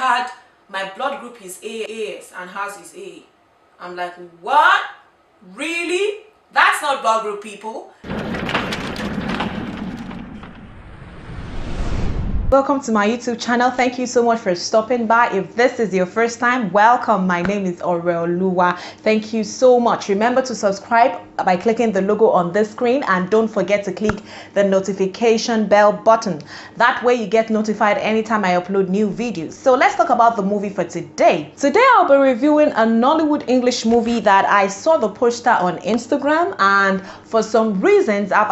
heard my blood group is AS and hers is A. I'm like, what? Really? That's not blood group, people. Welcome to my YouTube channel. Thank you so much for stopping by. If this is your first time, welcome. My name is Oreoluwa. Thank you so much. Remember to subscribe by clicking the logo on this screen, and don't forget to click the notification bell button. That way you get notified anytime I upload new videos. So let's talk about the movie for today. Today I'll be reviewing a Nollywood English movie that I saw the poster on Instagram, and for some reasons I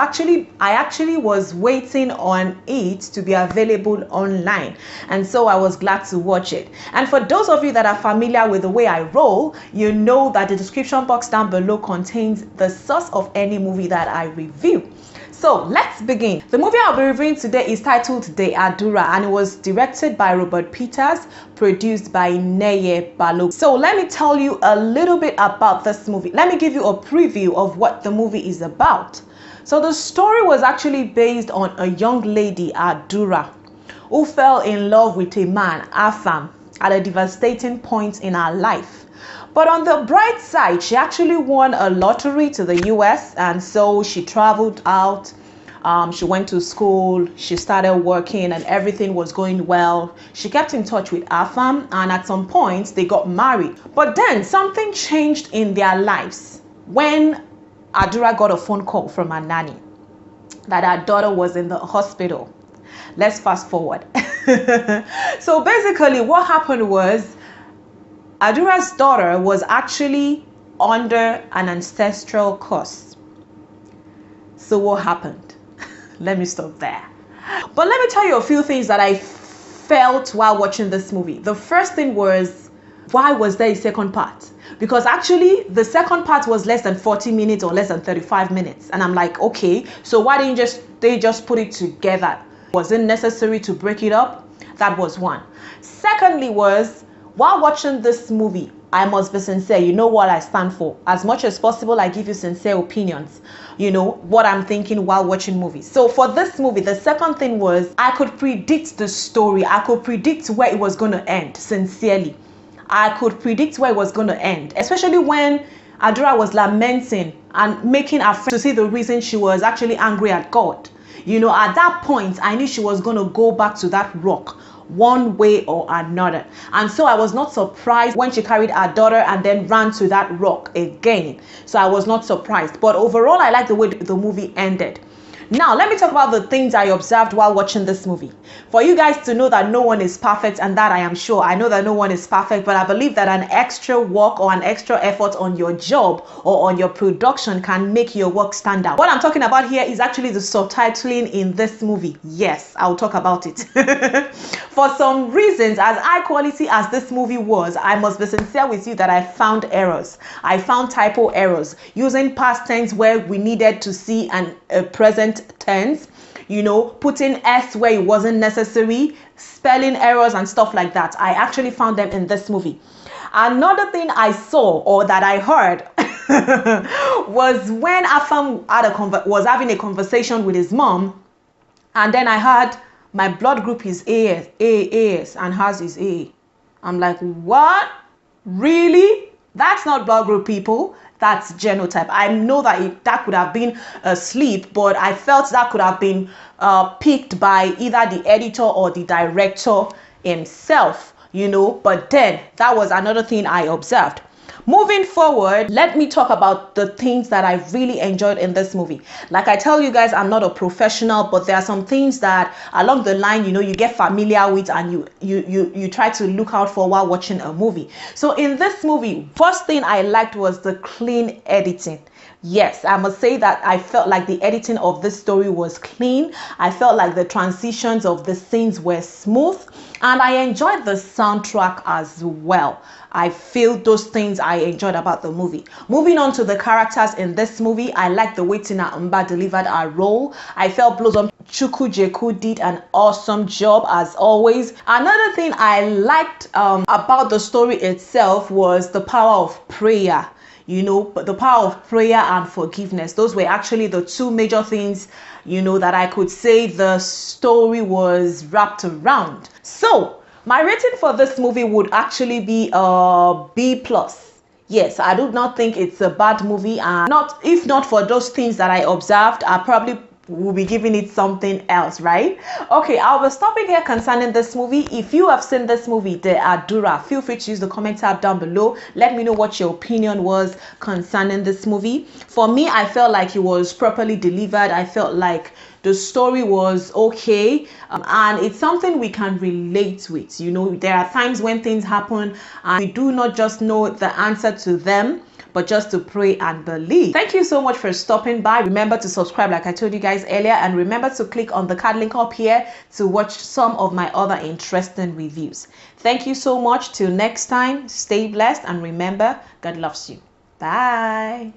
actually was waiting on it to be available online, and so I was glad to watch it. And for those of you that are familiar with the way I roll, you know that the description box down below contains the source of any movie that I review. So let's begin. The movie I'll be reviewing today is titled Adura, and it was directed by Robert Peters, produced by Neye Balogun. So let me tell you a little bit about this movie. Let me give you a preview of what the movie is about. So the story was actually based on a young lady, Adura, who fell in love with a man, Afam, at a devastating point in her life. But on the bright side, she actually won a lottery to the US, and so she traveled out. She went to school, she started working, and everything was going well. She kept in touch with Afam, and at some point they got married. But then something changed in their lives when Adura got a phone call from her nanny that her daughter was in the hospital. Let's fast forward. So basically what happened was Adura's daughter was actually under an ancestral curse. So what happened? Let me stop there. But let me tell you a few things that I felt while watching this movie. The first thing was, why was there a second part? Because actually the second part was less than 40 minutes or less than 35 minutes. And I'm like, okay, so why didn't they just put it together? Was it necessary to break it up? That was one. Secondly was, while watching this movie, I must be sincere. You know what I stand for. As much as possible, I give you sincere opinions. You know what I'm thinking while watching movies. So for this movie, the second thing was, I could predict the story. I could predict where it was going to end, sincerely. I could predict where it was going to end, especially when Adura was lamenting and making her friend to see the reason she was actually angry at God. You know, at that point, I knew she was going to go back to that rock one way or another. And so I was not surprised when she carried her daughter and then ran to that rock again. So I was not surprised. But overall, I like the way the movie ended. Now, let me talk about the things I observed while watching this movie. For you guys to know that no one is perfect, and that I am sure. I know that no one is perfect, but I believe that an extra work or an extra effort on your job or on your production can make your work stand out. What I'm talking about here is actually the subtitling in this movie. Yes, I'll talk about it. For some reasons, as high quality as this movie was, I must be sincere with you that I found errors. I found typo errors, using past tense where we needed to see a present tense, you know, putting S where it wasn't necessary, spelling errors and stuff like that. I actually found them in this movie. Another thing I saw, or that I heard, was when Afam was having a conversation with his mom, and then I heard, my blood group is AS and hers is A. I'm like, what? Really? That's not blood group, people. That's genotype. I know that that could have been a slip, but I felt that could have been picked by either the editor or the director himself, you know. But then that was another thing I observed. Moving forward, let me talk about the things that I really enjoyed in this movie. Like I tell you guys, I'm not a professional, but there are some things that along the line, you know, you get familiar with and you try to look out for while watching a movie. So in this movie, first thing I liked was the clean editing. Yes, I must say that I felt like the editing of this story was clean. I felt like the transitions of the scenes were smooth, and I enjoyed the soundtrack as well. I feel those things I enjoyed about the movie. Moving on to the characters in this movie, I like the way Tina Mba delivered her role. I felt Blossom Chukwujekwu did an awesome job as always. Another thing I liked about the story itself was the power of prayer. You know, but the power of prayer and forgiveness. Those were actually the two major things, you know, that I could say the story was wrapped around. So My rating for this movie would actually be a B plus. Yes, I do not think it's a bad movie, and if not for those things that I observed, I probably will be giving it something else, right? Okay, I'll be stopping here concerning this movie. If you have seen this movie, the Adura, feel free to use the comment tab down below. Let me know what your opinion was concerning this movie. For me, I felt like it was properly delivered. I felt like the story was okay, and it's something we can relate with. You know, there are times when things happen and we do not just know the answer to them, but just to pray and believe. Thank you so much for stopping by. Remember to subscribe like I told you guys earlier, and remember to click on the card link up here to watch some of my other interesting reviews. Thank you so much. Till next time, stay blessed, and remember, God loves you. Bye.